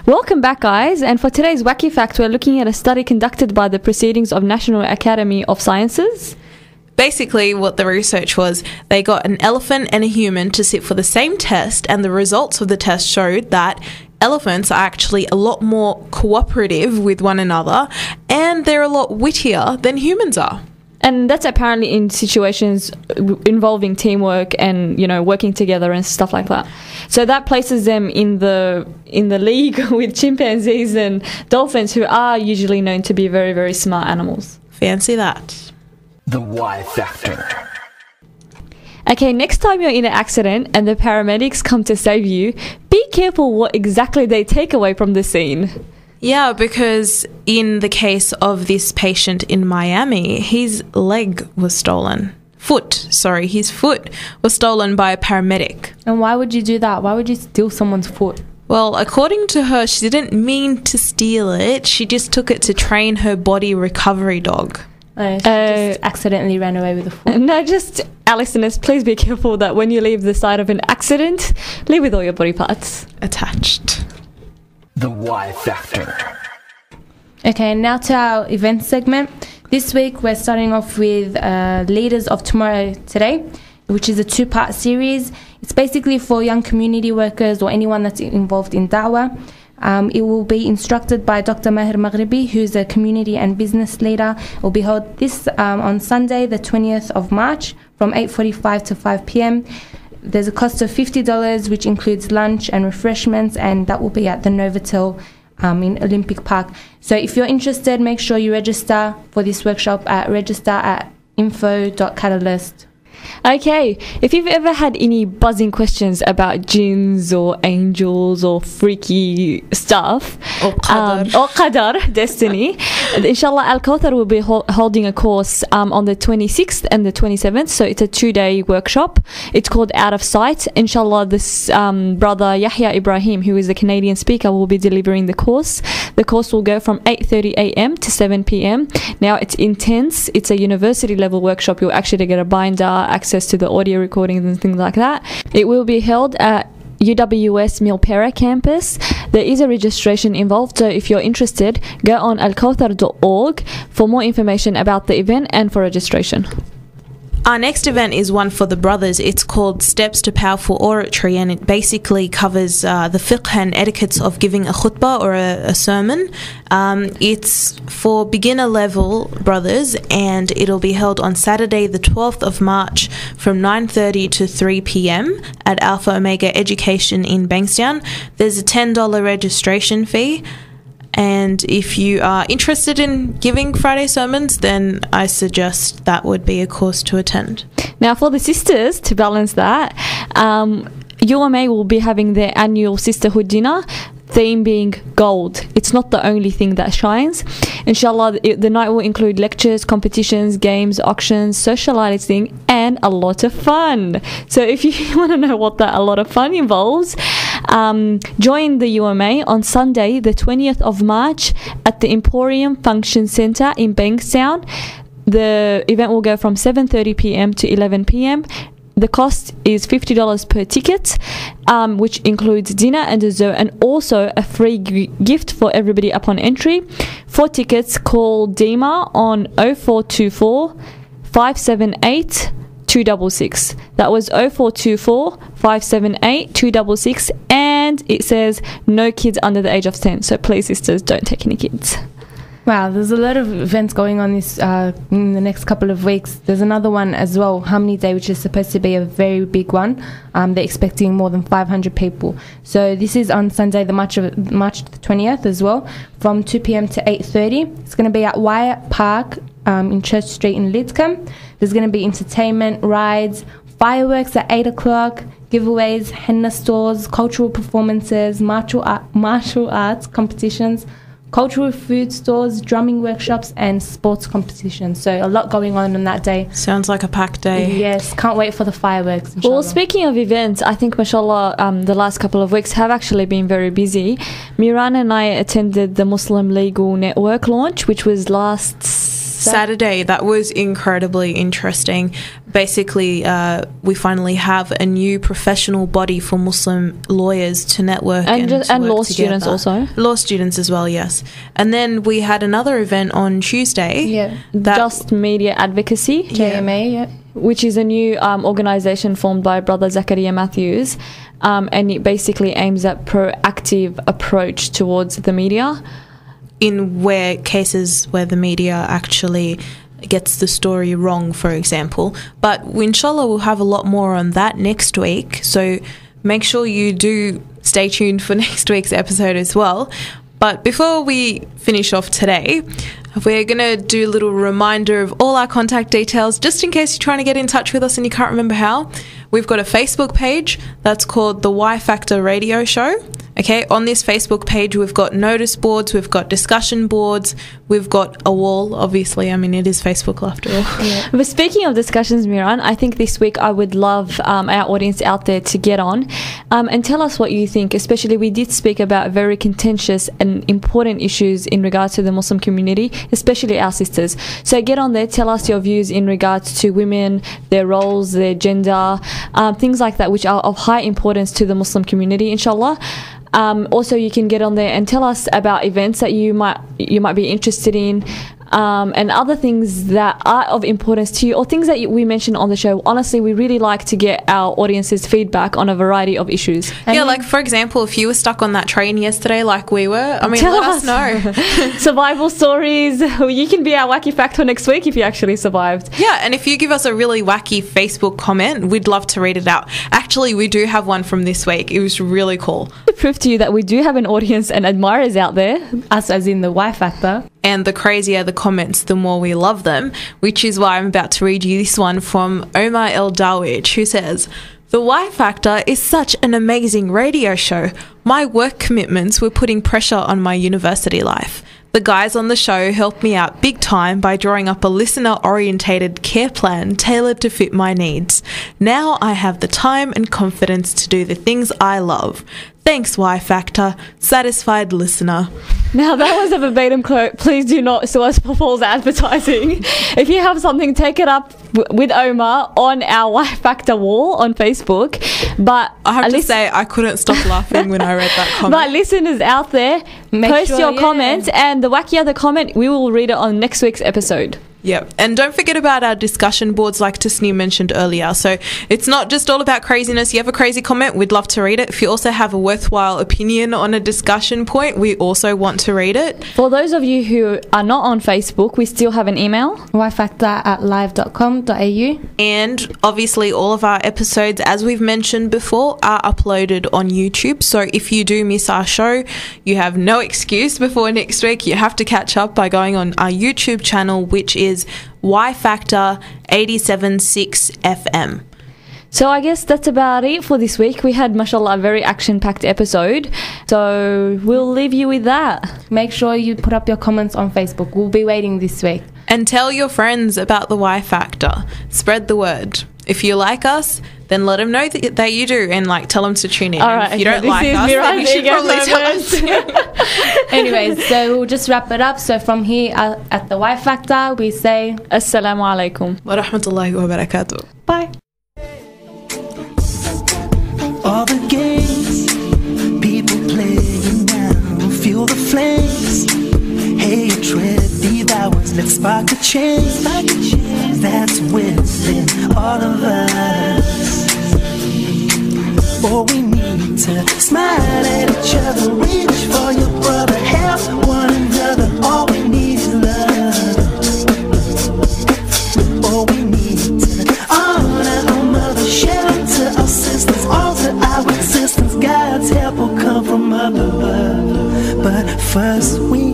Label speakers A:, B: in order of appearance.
A: Welcome back, guys, and for today's Wacky Fact, we're looking at a study conducted by the Proceedings of National Academy of Sciences.
B: Basically, what the research was, they got an elephant and a human to sit for the same test, and the results of the test showed that elephants are actually a lot more cooperative with one another, and they're a lot wittier than humans are.
A: And that's apparently in situations involving teamwork and, you know, working together and stuff like that. So that places them in the league with chimpanzees and dolphins, who are usually known to be very, very smart animals.
B: Fancy that.
C: The Y Factor.
A: Okay, next time you're in an accident and the paramedics come to save you, be careful what exactly they take away from the scene.
B: Yeah, because in the case of this patient in Miami, his leg was stolen. His foot was stolen by a paramedic.
D: And why would you do that? Why would you steal someone's foot?
B: Well, according to her, she didn't mean to steal it. She just took it to train her body recovery dog.
D: Oh, she just accidentally ran away with the foot.
A: No, just our listeners, please be careful that when you leave the site of an accident, leave with all your body parts
B: attached.
C: The Y Factor.
D: Okay, now to our event segment. This week we're starting off with Leaders of Tomorrow Today, which is a 2-part series. It's basically for young community workers or anyone that's involved in da'wah. It will be instructed by Dr. Maher Maghribi, who's a community and business leader. It will be held this on Sunday, the 20th of March, from 8:45 to 5 p.m. There's a cost of $50, which includes lunch and refreshments, and that will be at the Novotel in Olympic Park. So if you're interested, make sure you register for this workshop at register@info.catalyst.
A: Okay, if you've ever had any buzzing questions about jinns or angels or freaky stuff,
B: or
A: qadar, destiny, inshallah Al-Kawthar will be holding a course on the 26th and the 27th, so it's a 2-day workshop. It's called Out of Sight. Inshallah, this brother Yahya Ibrahim, who is a Canadian speaker, will be delivering the course. The course will go from 8:30 a.m. to 7 p.m. Now, it's intense. It's a university level workshop. You'll actually get a binder, access to the audio recordings and things like that. It will be held at UWS Milpera campus. There is a registration involved, so if you're interested, go on alkawthar.org for more information about the event and for registration.
B: Our next event is one for the brothers. It's called Steps to Powerful Oratory, and it basically covers the fiqh and etiquettes of giving a khutbah or a sermon. It's for beginner level brothers, and it'll be held on Saturday the 12th of March from 9:30 to 3 p.m. at Alpha Omega Education in Bankstown. There's a $10 registration fee. And if you are interested in giving Friday sermons, then I suggest that would be a course to attend.
A: Now, for the sisters, to balance that, UMA will be having their annual sisterhood dinner, theme being gold. It's not the only thing that shines. Inshallah, the night will include lectures, competitions, games, auctions, socializing, and a lot of fun. So if you want to know what that a lot of fun involves, join the UMA on Sunday, the 20th of March at the Emporium Function Centre in Bankstown. The event will go from 7:30 p.m. to 11 p.m. The cost is $50 per ticket, which includes dinner and dessert, and also a free gift for everybody upon entry. For tickets, call Dima on 0424 578 266. That was 0424 578 266, and it says no kids under the age of 10. So please, sisters, don't take any kids.
D: Wow, there's a lot of events going on this in the next couple of weeks. There's another one as well, Harmony Day, which is supposed to be a very big one. They're expecting more than 500 people. So this is on Sunday, the March the 20th as well, from 2 p.m. to 8:30. It's going to be at Wyatt Park in Church Street in Lidcombe. There's going to be entertainment, rides, fireworks at 8 o'clock, giveaways, henna stores, cultural performances, martial arts competitions, cultural food stores, drumming workshops, and sports competitions. So a lot going on that day.
B: Sounds like a packed day.
D: Yes, can't wait for the fireworks, inshallah.
A: Well, speaking of events, I think, mashallah, the last couple of weeks have actually been very busy. Miran and I attended the Muslim Legal Network launch, which was last
B: Saturday. That was incredibly interesting. Basically, we finally have a new professional body for Muslim lawyers to network and
A: law
B: work
A: students
B: together.
A: also.
B: Law students as well, yes. And then we had another event on Tuesday.
D: Yeah.
A: Just Media Advocacy,
D: JMA, yeah.
A: which is a new organisation formed by Brother Zakaria Matthews, and it basically aims at proactive approach towards the media.
B: In cases where the media actually gets the story wrong, for example. But inshallah, we'll have a lot more on that next week. So make sure you do stay tuned for next week's episode as well. But before we finish off today, we're going to do a little reminder of all our contact details, just in case you're trying to get in touch with us and you can't remember how. We've got a Facebook page that's called The Y Factor Radio Show. Okay, on this Facebook page, we've got notice boards, we've got discussion boards, we've got a wall, obviously. I mean, it is Facebook after all.
A: Yeah. But speaking of discussions, Miran, I think this week I would love our audience out there to get on and tell us what you think. Especially, we did speak about very contentious and important issues in regards to the Muslim community, especially our sisters. So get on there, tell us your views in regards to women, their roles, their gender, things like that, which are of high importance to the Muslim community, inshallah. Also, you can get on there and tell us about events that you might be interested in, and other things that are of importance to you, or things that we mentioned on the show. Honestly, we really like to get our audience's feedback on a variety of issues.
B: Yeah, like for example, if you were stuck on that train yesterday like we were, I mean, let us know.
A: Survival stories. You can be our wacky factor next week if you actually survived.
B: Yeah, and if you give us a really wacky Facebook comment, we'd love to read it out. Actually, we do have one from this week. It was really cool.
A: To prove to you that we do have an audience and admirers out there.
D: Us as in the Y Factor.
B: And the crazier the comments, the more we love them, which is why I'm about to read you this one from Omar El Dawich, who says, "The Y Factor is such an amazing radio show. My work commitments were putting pressure on my university life. The guys on the show helped me out big time by drawing up a listener-orientated care plan tailored to fit my needs. Now I have the time and confidence to do the things I love. Thanks, Y Factor. Satisfied listener."
A: Now, that was a verbatim quote. Please do not sue us for false advertising. If you have something, take it up with Omar on our Y Factor wall on Facebook. But
B: I have to say, I couldn't stop laughing when I read that comment.
A: But listeners out there, post your comments, and the wackier the comment, we will read it on next week's episode.
B: Yeah, and don't forget about our discussion boards like Tasnim mentioned earlier. So it's not just all about craziness. You have a crazy comment, we'd love to read it. If you also have a worthwhile opinion on a discussion point, we also want to read it.
A: For those of you who are not on Facebook, we still have an email.
D: yfactor@live.com.au.
B: And obviously all of our episodes, as we've mentioned before, are uploaded on YouTube. So if you do miss our show, you have no excuse before next week. You have to catch up by going on our YouTube channel, which is Y Factor 87.6 FM.
A: So I guess that's about it for this week. We had, mashallah, a very action-packed episode. So we'll leave you with that.
D: Make sure you put up your comments on Facebook. We'll be waiting this week.
B: And tell your friends about the Y Factor. Spread the word. If you like us, then let them know that you do, and tell them to tune in.
A: All right,
B: if you don't like us, then you should probably tell us.
D: Anyways, so we'll just wrap it up. So from here at the Y Factor, we say
A: Assalamu alaikum
B: wa rahmatullahi wa barakatuh.
A: Bye.
E: All the games people playing now, feel the flames. Hatred devours, let's spark a change. That's within all of us. Oh, we need to smile at each other, reach for your brother, help one another. All we need is love. Oh, we need to honor our mother, shelter our sisters, alter our existence. God's help will come from up above. But first we